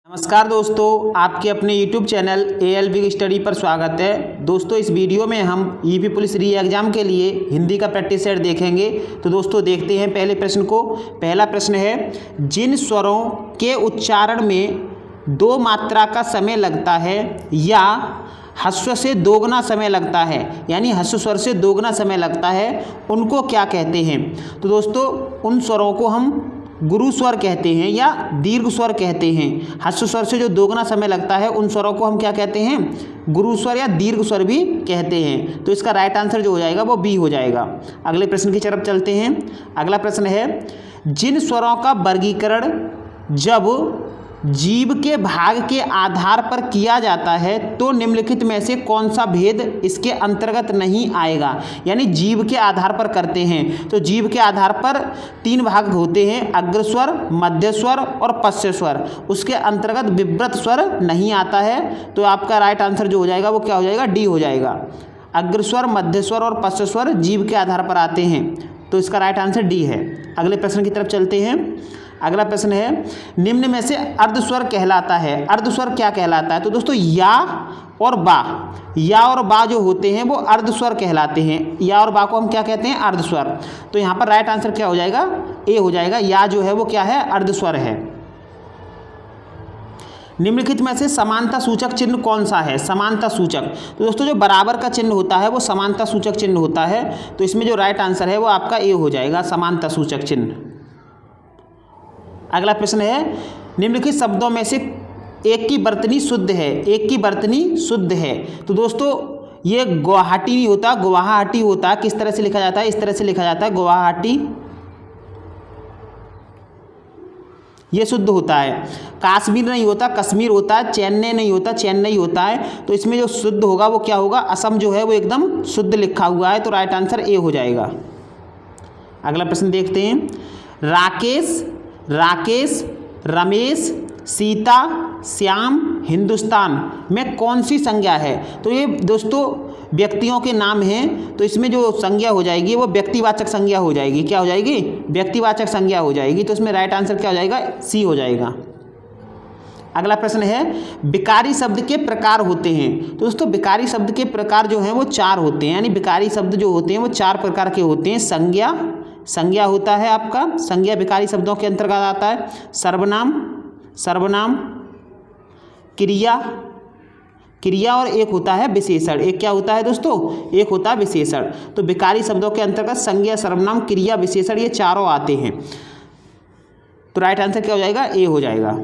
नमस्कार दोस्तों, आपके अपने YouTube channel AL big study पर स्वागत है। दोस्तों, इस वीडियो में हम यूपी पुलिस री एग्ज़ाम के लिए हिंदी का प्रैक्टिस सेट देखेंगे। तो दोस्तों देखते हैं पहले प्रश्न को। पहला प्रश्न है, जिन स्वरों के उच्चारण में दो मात्रा का समय लगता है या ह्रस्व से दोगुना समय लगता है, यानी ह्रस्व स्वर से दोगुना समय लगता है, उनको क्या कहते हैं? तो दोस्तों उन स्वरों को हम गुरु स्वर कहते हैं या दीर्घ स्वर कहते हैं। ह्रस्व स्वर से जो दोगुना समय लगता है उन स्वरों को हम क्या कहते हैं? गुरु स्वर या दीर्घ स्वर भी कहते हैं। तो इसका राइट आंसर जो हो जाएगा वो बी हो जाएगा। अगले प्रश्न की तरफ चलते हैं। अगला प्रश्न है, जिन स्वरों का वर्गीकरण जब जीव के भाग के आधार पर किया जाता है तो निम्नलिखित में से कौन सा भेद इसके अंतर्गत नहीं आएगा? यानी जीव के आधार पर करते हैं तो जीव के आधार पर तीन भाग होते हैं, अग्रस्वर, मध्य स्वर और पश्च स्वर। उसके अंतर्गत विव्रत स्वर नहीं आता है। तो आपका राइट आंसर जो हो जाएगा वो क्या हो जाएगा? डी हो जाएगा। अग्रस्वर, मध्य स्वर और पश्च स्वर जीव के आधार पर आते हैं, तो इसका राइट आंसर डी है। अगले प्रश्न की तरफ चलते हैं। अगला प्रश्न है, निम्न में से अर्धस्वर कहलाता है। अर्धस्वर क्या कहलाता है? तो दोस्तों या और बा जो होते हैं वो अर्धस्वर कहलाते हैं। या और बा को हम क्या कहते हैं? अर्धस्वर। तो यहाँ पर राइट आंसर क्या हो जाएगा? ए हो जाएगा। या जो है वो क्या है? अर्धस्वर है। निम्नलिखित में से समानता सूचक चिन्ह कौन सा है? समानता सूचक, तो दोस्तों जो बराबर का चिन्ह होता है वो समानता सूचक चिन्ह होता है। तो इसमें जो राइट आंसर है वो आपका ए हो जाएगा, समानता सूचक चिन्ह। अगला प्रश्न है, निम्नलिखित शब्दों में से एक की वर्तनी शुद्ध है। एक की वर्तनी शुद्ध है। तो दोस्तों ये गुवाहाटी नहीं होता, गुवाहाटी होता है। किस तरह से लिखा जाता है? इस तरह से लिखा जाता है, गुवाहाटी। ये शुद्ध होता है। काश्मीर नहीं होता, कश्मीर होता है। चेन्नई नहीं होता, चेन्नई होता है। तो इसमें जो शुद्ध होगा वो क्या होगा? असम जो है वो एकदम शुद्ध लिखा हुआ है। तो राइट आंसर ए हो जाएगा। अगला प्रश्न देखते हैं। राकेश, रमेश, सीता, श्याम, हिंदुस्तान में कौन सी संज्ञा है? तो ये दोस्तों व्यक्तियों के नाम हैं। तो इसमें जो संज्ञा हो जाएगी वो व्यक्तिवाचक संज्ञा हो जाएगी। क्या हो जाएगी? व्यक्तिवाचक संज्ञा हो जाएगी। तो इसमें राइट आंसर क्या हो जाएगा? सी हो जाएगा। अगला प्रश्न है, विकारी शब्द के प्रकार होते हैं। तो दोस्तों विकारी शब्द के प्रकार जो हैं वो चार होते हैं। यानी विकारी शब्द जो होते हैं वो चार प्रकार के होते हैं। संज्ञा होता है आपका, संज्ञा विकारी शब्दों के अंतर्गत आता है। सर्वनाम, क्रिया और एक होता है विशेषण। एक क्या होता है दोस्तों? एक होता है विशेषण। तो विकारी शब्दों के अंतर्गत संज्ञा, सर्वनाम, क्रिया, विशेषण ये चारों आते हैं। तो राइट आंसर क्या हो जाएगा? ए हो जाएगा।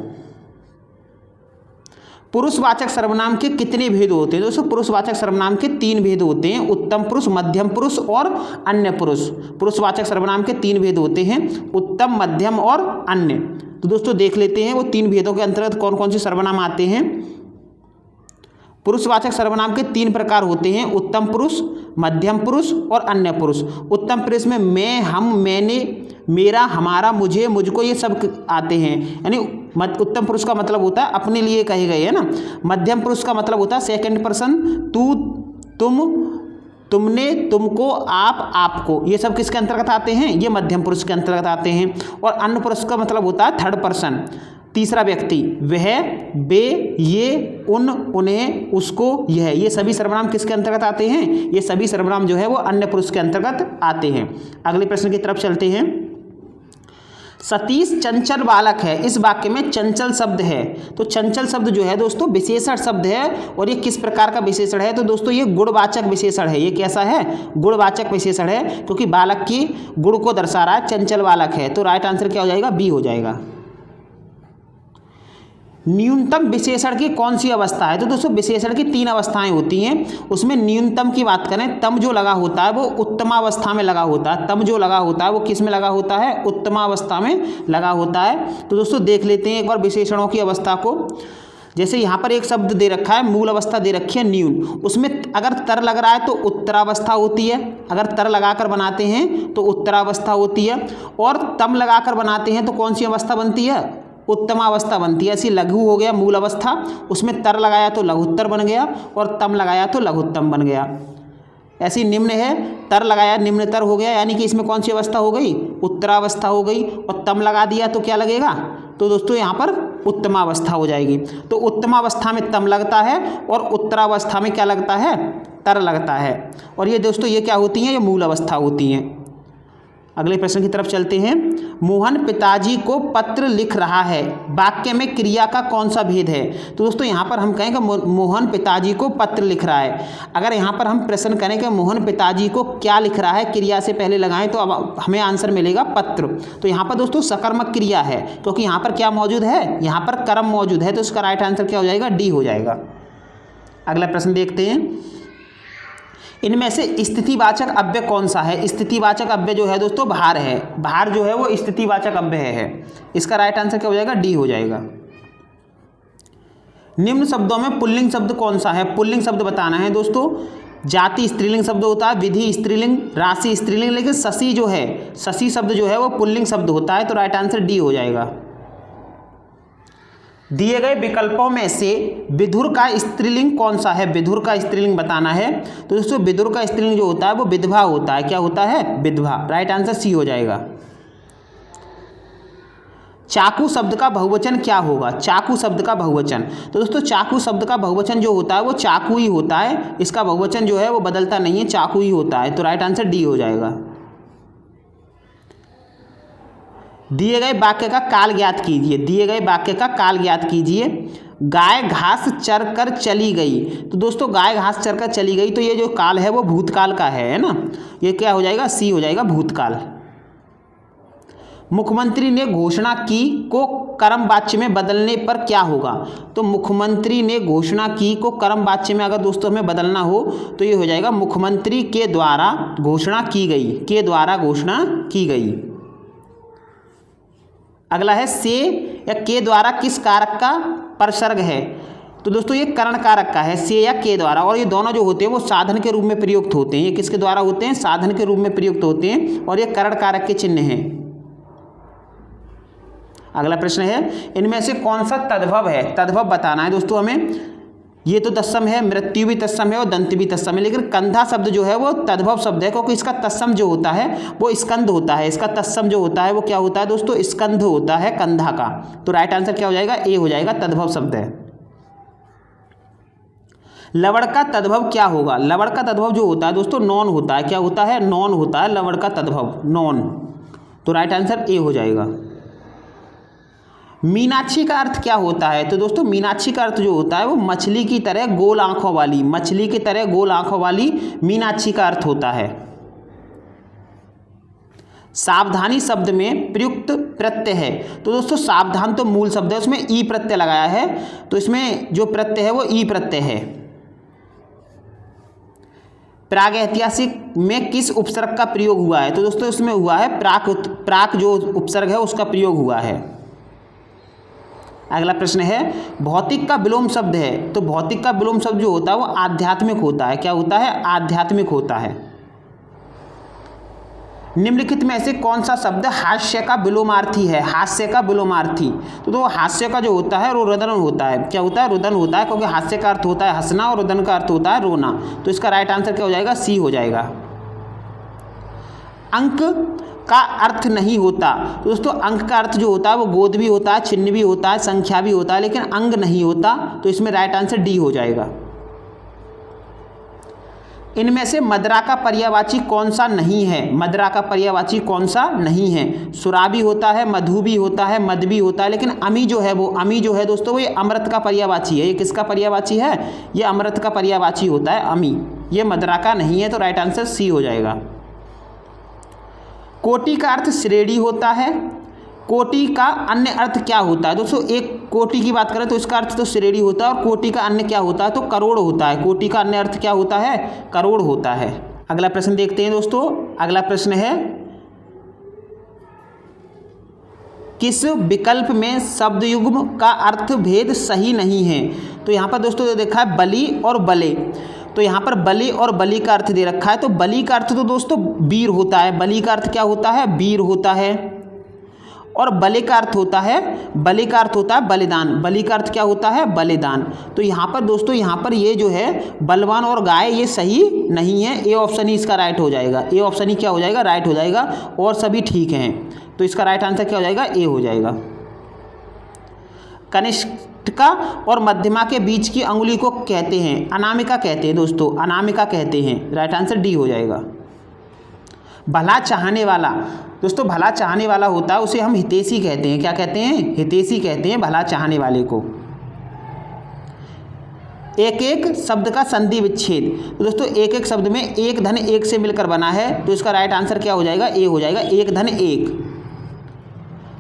पुरुषवाचक सर्वनाम के कितने भेद होते हैं? दोस्तों पुरुषवाचक सर्वनाम के तीन भेद होते हैं, उत्तम पुरुष, मध्यम पुरुष और अन्य पुरुष। पुरुषवाचक सर्वनाम के तीन भेद होते हैं, उत्तम, मध्यम और अन्य। तो दोस्तों देख लेते हैं वो तीन भेदों के अंतर्गत कौन कौन से सर्वनाम आते हैं। पुरुषवाचक सर्वनाम के तीन प्रकार होते हैं, उत्तम पुरुष, मध्यम पुरुष और अन्य पुरुष। उत्तम पुरुष में मैं, हम, मैंने, मेरा, हमारा, मुझे, मुझको ये सब आते हैं। यानी उत्तम पुरुष का मतलब होता है अपने लिए कहे गए, है ना। मध्यम पुरुष का मतलब होता है सेकंड पर्सन, तू, तुम, तुमने, तुमको, आप, आपको। ये सब किसके अंतर्गत आते हैं? ये मध्यम पुरुष के अंतर्गत आते हैं। और अन्य पुरुष का मतलब होता है थर्ड पर्सन, तीसरा व्यक्ति। वह, वे, ये, उन, उन्हें, उसको, यह। ये सभी सर्वनाम किसके अंतर्गत आते हैं? ये सभी सर्वनाम जो है वो अन्य पुरुष के अंतर्गत आते हैं। अगले प्रश्न की तरफ चलते हैं। सतीश चंचल बालक है। इस वाक्य में चंचल शब्द है। तो चंचल शब्द जो है दोस्तों विशेषण शब्द है। और ये किस प्रकार का विशेषण है? तो दोस्तों ये गुणवाचक विशेषण है। ये कैसा है? गुणवाचक विशेषण है, क्योंकि बालक की गुण को दर्शा रहा है, चंचल बालक है। तो राइट आंसर क्या हो जाएगा? बी हो जाएगा। न्यूनतम विशेषण की कौन सी अवस्था है? तो दोस्तों विशेषण की तीन अवस्थाएं होती हैं। उसमें न्यूनतम की बात करें, तम जो लगा होता है वो उत्तमावस्था में लगा होता है। तम जो लगा होता है वो किस में लगा होता है? उत्तमावस्था में लगा होता है। तो दोस्तों देख लेते हैं एक बार विशेषणों की अवस्था को। जैसे यहाँ पर एक शब्द दे रखा है, मूल अवस्था दे रखी है न्यून। उसमें अगर तर लग रहा है तो उत्तरावस्था होती है। अगर तर लगाकर बनाते हैं तो उत्तरावस्था होती है। और तम लगाकर बनाते हैं तो कौन सी अवस्था बनती है? उत्तमावस्था बनती है। ऐसी लघु हो गया मूल अवस्था, उसमें तर लगाया तो लघुत्तर बन गया और तम लगाया तो लघुत्तम बन गया। ऐसी निम्न है, तर लगाया निम्नतर हो गया, यानी कि इसमें कौन सी अवस्था हो गई? उत्तरावस्था हो गई। और तम लगा दिया तो क्या लगेगा? तो दोस्तों यहाँ पर उत्तमावस्था हो जाएगी। तो उत्तमावस्था में तम लगता है और उत्तरावस्था में क्या लगता है, तर लगता है। और ये दोस्तों ये क्या होती हैं, ये मूल अवस्था होती हैं। अगले प्रश्न की तरफ चलते हैं। मोहन पिताजी को पत्र लिख रहा है, वाक्य में क्रिया का कौन सा भेद है। तो दोस्तों यहाँ पर हम कहें कि मोहन पिताजी को पत्र लिख रहा है। अगर यहाँ पर हम प्रश्न करें कि मोहन पिताजी को क्या लिख रहा है, क्रिया से पहले लगाएं तो अब हमें आंसर मिलेगा पत्र। तो यहाँ पर दोस्तों सकर्मक क्रिया है, क्योंकि यहाँ पर क्या मौजूद है, यहाँ पर कर्म मौजूद है। तो इसका राइट आंसर क्या हो जाएगा, डी हो जाएगा। अगला प्रश्न देखते हैं। इनमें से स्थितिवाचक अव्यय कौन सा है। स्थितिवाचक अव्यय जो है दोस्तों भार है, भार जो है वो स्थितिवाचक अव्यय है। इसका राइट आंसर क्या हो जाएगा, डी हो जाएगा। निम्न शब्दों में पुल्लिंग शब्द कौन सा है। पुल्लिंग शब्द बताना है दोस्तों। जाति स्त्रीलिंग शब्द होता है, विधि स्त्रीलिंग, राशि स्त्रीलिंग, लेकिन शशि जो है, शशि शब्द जो है वो पुल्लिंग शब्द होता है। तो राइट आंसर डी हो जाएगा। दिए गए विकल्पों में से विधुर का स्त्रीलिंग कौन सा है। विधुर का स्त्रीलिंग बताना है। तो दोस्तों विधुर का स्त्रीलिंग जो होता है वो विधवा होता है। क्या होता है, विधवा। राइट आंसर सी हो जाएगा। चाकू शब्द का बहुवचन क्या होगा। चाकू शब्द का बहुवचन, तो दोस्तों चाकू शब्द का बहुवचन जो होता है वो चाकू ही होता है। इसका बहुवचन जो है वो बदलता नहीं है, चाकू ही होता है। तो राइट आंसर डी हो जाएगा। दिए गए वाक्य का काल ज्ञात कीजिए। दिए गए वाक्य का काल ज्ञात कीजिए। गाय घास चर कर चली गई। तो दोस्तों गाय घास चर कर चली गई, तो ये जो काल है वो भूतकाल का है ना। ये क्या हो जाएगा, सी हो जाएगा, भूतकाल। मुख्यमंत्री ने घोषणा की को कर्म वाच्य में बदलने पर क्या होगा। तो मुख्यमंत्री ने घोषणा की को कर्म वाच्य में अगर दोस्तों हमें बदलना हो तो ये हो जाएगा मुख्यमंत्री के द्वारा घोषणा की गई। के द्वारा घोषणा की गई। अगला है से या के द्वारा किस कारक का परसर्ग है। तो दोस्तों ये करण कारक का है, से या के द्वारा। और ये दोनों जो होते हैं वो साधन के रूप में प्रयुक्त होते हैं। ये किसके द्वारा होते हैं, साधन के रूप में प्रयुक्त होते हैं। और ये करण कारक के चिन्ह हैं। अगला प्रश्न है, इनमें से कौन सा तद्भव है। तद्भव बताना है दोस्तों हमें। ये तो तत्सम है, मृत्यु भी तत्सम है और दंत भी तत्सम है, लेकिन कंधा शब्द जो है वो तद्भव शब्द है, क्योंकि इसका तत्सम जो होता है वो स्कंध होता है। इसका तत्सम जो होता है वो क्या होता है दोस्तों, स्कंध होता है कंधा का। तो राइट आंसर क्या हो जाएगा, ए हो जाएगा, तद्भव शब्द है। लवड़ का तद्भव क्या होगा। लवड़ का तद्भव जो होता है दोस्तों नॉन होता है। क्या होता है, नॉन होता है लवड़ का तद्भव, नॉन। तो राइट आंसर ए हो जाएगा। मीनाक्षी का अर्थ क्या होता है। तो दोस्तों मीनाक्षी का अर्थ जो होता है वो मछली की तरह गोल आंखों वाली, मछली की तरह गोल आंखों वाली मीनाक्षी का अर्थ होता है। सावधानी शब्द में प्रयुक्त प्रत्यय है। तो दोस्तों सावधान तो मूल शब्द है, उसमें ई प्रत्यय लगाया है। तो इसमें जो प्रत्यय है वो ई प्रत्यय है। प्रागैतिहासिक में किस उपसर्ग का प्रयोग हुआ है। तो दोस्तों इसमें हुआ है प्राक जो उपसर्ग है उसका प्रयोग हुआ है। अगला प्रश्न है, भौतिक का विलोम शब्द है। तो भौतिक का विलोम शब्द जो होता है वो आध्यात्मिक होता है। क्या होता है, आध्यात्मिक होता है। निम्नलिखित में से कौन सा शब्द हास्य का विलोमार्थी है। हास्य का विलोमार्थी, तो हास्य का जो होता है वो रुदन होता है। क्या होता है, रुदन होता है, क्योंकि हास्य का अर्थ होता है हंसना और रुदन का अर्थ होता है रोना। तो इसका राइट आंसर क्या हो जाएगा, सी हो जाएगा। अंक का अर्थ नहीं होता। तो दोस्तों अंक का अर्थ जो होता है वो गोद भी होता है, चिन्ह भी होता है, संख्या भी होता है, लेकिन अंग नहीं होता। तो इसमें राइट आंसर डी हो जाएगा। इनमें से मदरा का पर्यायवाची कौन सा नहीं है। मदरा का पर्यायवाची कौन सा नहीं है। सुरा भी होता है, मधु भी होता है, मद भी होता है, लेकिन अमी जो है वो, अमी जो है दोस्तों वो ये अमृत का पर्यायवाची है। ये किसका पर्यायवाची है, ये अमृत का पर्यायवाची होता है अमी। ये मदरा का नहीं है। तो राइट आंसर सी हो जाएगा। कोटि का अर्थ श्रेणी होता है। कोटि का अन्य अर्थ क्या होता है। दोस्तों एक कोटि की बात करें तो इसका अर्थ तो श्रेणी होता है, और कोटि का अन्य क्या होता है, तो करोड़ होता है। कोटि का अन्य अर्थ क्या होता है, करोड़ होता है। अगला प्रश्न देखते हैं दोस्तों। अगला प्रश्न है, किस विकल्प में शब्द युग्म का अर्थ भेद सही नहीं है। तो यहाँ पर दोस्तों देखा है बलि और बले। तो यहाँ पर बलि और बलि का अर्थ दे रखा है। तो बलि का अर्थ तो दोस्तों वीर होता है। बलि का अर्थ क्या होता है, वीर होता है। और बलि का अर्थ होता है, बलि का अर्थ होता है बलिदान। बलि का अर्थ क्या होता है, बलिदान। तो यहाँ पर दोस्तों यहाँ पर ये जो है बलवान और गाय ये सही नहीं है। ए ऑप्शन ही इसका राइट हो जाएगा। ए ऑप्शन ही क्या हो जाएगा, राइट हो जाएगा। और सभी ठीक हैं। तो इसका राइट आंसर क्या हो जाएगा, ए हो जाएगा। कनिष्ठिका और मध्यमा के बीच की अंगुली को कहते हैं, अनामिका कहते हैं दोस्तों, अनामिका कहते हैं। राइट आंसर डी हो जाएगा। भला चाहने वाला, दोस्तों भला चाहने वाला होता है उसे हम हितैषी कहते हैं। क्या कहते हैं? हितैषी कहते हैं भला चाहने वाले को। एक एक शब्द का संधि विच्छेद, तो दोस्तों एक एक शब्द में एक धन एक से मिलकर बना है, तो इसका राइट आंसर क्या हो जाएगा? ए हो जाएगा, एक धन एक।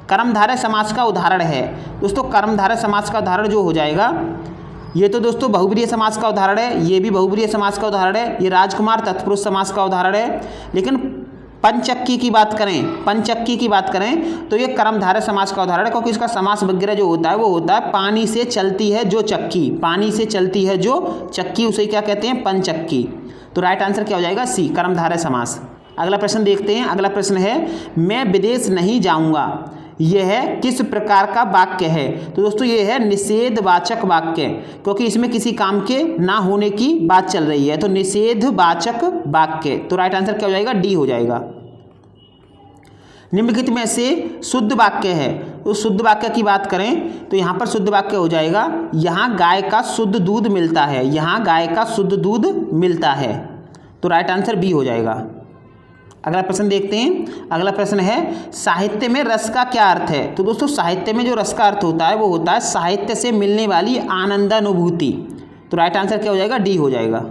कर्मधारय समास का उदाहरण है, दोस्तों कर्मधारय समास का उदाहरण जो हो जाएगा, ये तो दोस्तों बहुब्रीहि समास का उदाहरण है, ये भी बहुब्रीहि समास का उदाहरण है, ये राजकुमार तत्पुरुष समास का उदाहरण है। लेकिन पंचक्की की बात करें, पंचक्की की बात करें तो ये कर्मधारय समास का उदाहरण है, क्योंकि इसका समास वगैरह जो होता है वो होता है पानी से चलती है जो चक्की, पानी से चलती है जो चक्की, उसे क्या कहते हैं? पंचक्की। तो राइट आंसर क्या हो जाएगा? सी, कर्मधारय समास। अगला प्रश्न देखते हैं। अगला प्रश्न है, मैं विदेश नहीं जाऊंगा, यह किस प्रकार का वाक्य है? तो दोस्तों ये है निषेधवाचक वाक्य, क्योंकि इसमें किसी काम के ना होने की बात चल रही है, तो निषेधवाचक वाक्य। तो राइट आंसर क्या हो जाएगा? डी हो जाएगा। निम्नलिखित में से शुद्ध वाक्य है, तो शुद्ध वाक्य की बात करें तो यहाँ पर शुद्ध वाक्य हो जाएगा, यहाँ गाय का शुद्ध दूध मिलता है, यहाँ गाय का शुद्ध दूध मिलता है। तो राइट आंसर बी हो जाएगा। अगला प्रश्न देखते हैं। अगला प्रश्न है, साहित्य में रस का क्या अर्थ है? तो दोस्तों साहित्य में जो रस का अर्थ होता है वो होता है साहित्य से मिलने वाली आनंदानुभूति। तो राइट आंसर क्या हो जाएगा? डी हो जाएगा।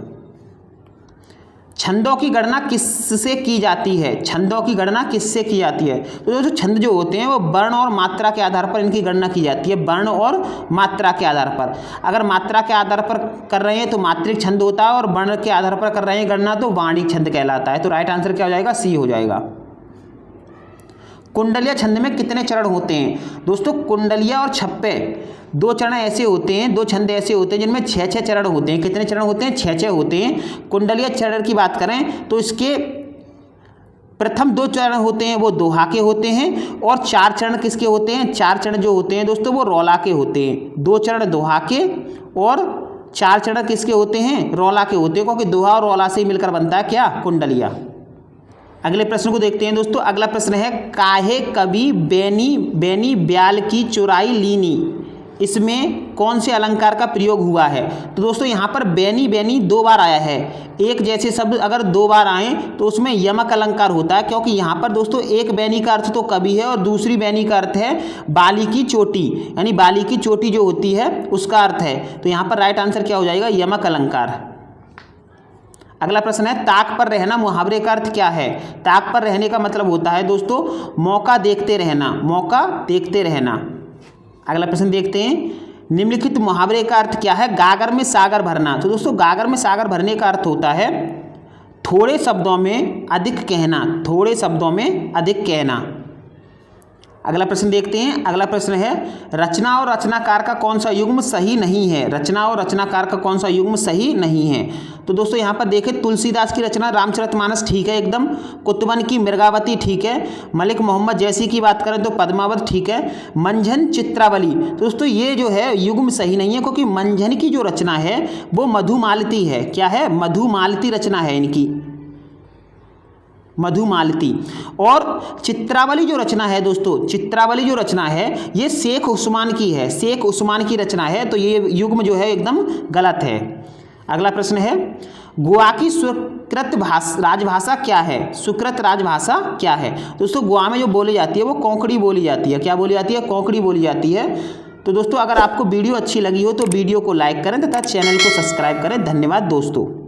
छंदों की गणना किससे की जाती है? छंदों की गणना किससे की जाती है? तो दोस्तों छंद जो होते हैं वो वर्ण और मात्रा के आधार पर इनकी गणना की जाती है, वर्ण और मात्रा के आधार पर। अगर मात्रा के आधार पर कर रहे हैं तो मात्रिक छंद होता है, और वर्ण के आधार पर कर रहे हैं गणना तो वाणिक छंद कहलाता है। तो राइट आंसर क्या हो जाएगा? सी हो जाएगा। कुंडलिया छंद में कितने चरण होते हैं? दोस्तों कुंडलिया और छप्पे दो चरण ऐसे होते हैं, दो छंद ऐसे होते हैं जिनमें 6-6 चरण होते हैं। कितने चरण होते हैं? 6-6 होते हैं। कुंडलिया चरण की बात करें तो इसके प्रथम 2 चरण होते हैं वो दोहा के होते हैं, और 4 चरण किसके होते हैं? 4 चरण जो होते हैं दोस्तों वो रौला के होते हैं। 2 चरण दोहा के और 4 चरण किसके होते हैं? रौला के होते हैं, क्योंकि दोहा और रौला से ही मिलकर बनता है क्या? कुंडलिया। अगले प्रश्न को देखते हैं दोस्तों। अगला प्रश्न है, काहे कभी बेनी बेनी ब्याल की चुराई लीनी, इसमें कौन से अलंकार का प्रयोग हुआ है? तो दोस्तों यहाँ पर बेनी बेनी 2 बार आया है। एक जैसे शब्द अगर 2 बार आए तो उसमें यमक अलंकार होता है, क्योंकि यहाँ पर दोस्तों एक बेनी का अर्थ तो कभी है और दूसरी बेनी का अर्थ है बाली की चोटी, यानी बाली की चोटी जो होती है उसका अर्थ है। तो यहाँ पर राइट आंसर क्या हो जाएगा? यमक अलंकार। अगला प्रश्न है, ताक पर रहना मुहावरे का अर्थ क्या है? ताक पर रहने का मतलब होता है दोस्तों मौका देखते रहना, मौका देखते रहना। अगला प्रश्न देखते हैं। निम्नलिखित मुहावरे का अर्थ क्या है? गागर में सागर भरना। तो दोस्तों गागर में सागर भरने का अर्थ होता है थोड़े शब्दों में अधिक कहना, थोड़े शब्दों में अधिक कहना। अगला प्रश्न देखते हैं। अगला प्रश्न है, रचना और रचनाकार का कौन सा युग्म सही नहीं है? रचना और रचनाकार का कौन सा युग्म सही नहीं है? तो दोस्तों यहाँ पर देखें, तुलसीदास की रचना रामचरितमानस ठीक है एकदम, कुतुबन की मृगावती ठीक है, मलिक मोहम्मद जैसी की बात करें तो पद्मावत ठीक है, मंझन चित्रावली। तो दोस्तों ये जो है युग्म सही नहीं है, क्योंकि मंझन की जो रचना है वो मधुमालती है। क्या है? मधुमालती रचना है इनकी, मधुमालती। और चित्रावली जो रचना है दोस्तों, चित्रावली जो रचना है ये शेख उस्मान की है, शेख उस्मान की रचना है, तो ये युग्म जो है एकदम गलत है। अगला प्रश्न है, गोवा की सुकृत राजभाषा क्या है? सुकृत राजभाषा क्या है? दोस्तों गोवा में जो बोली जाती है वो कोंकणी बोली जाती है। क्या बोली जाती है? कोंकणी बोली जाती है। तो दोस्तों अगर आपको वीडियो अच्छी लगी हो तो वीडियो को लाइक करें तथा चैनल को सब्सक्राइब करें। धन्यवाद दोस्तों।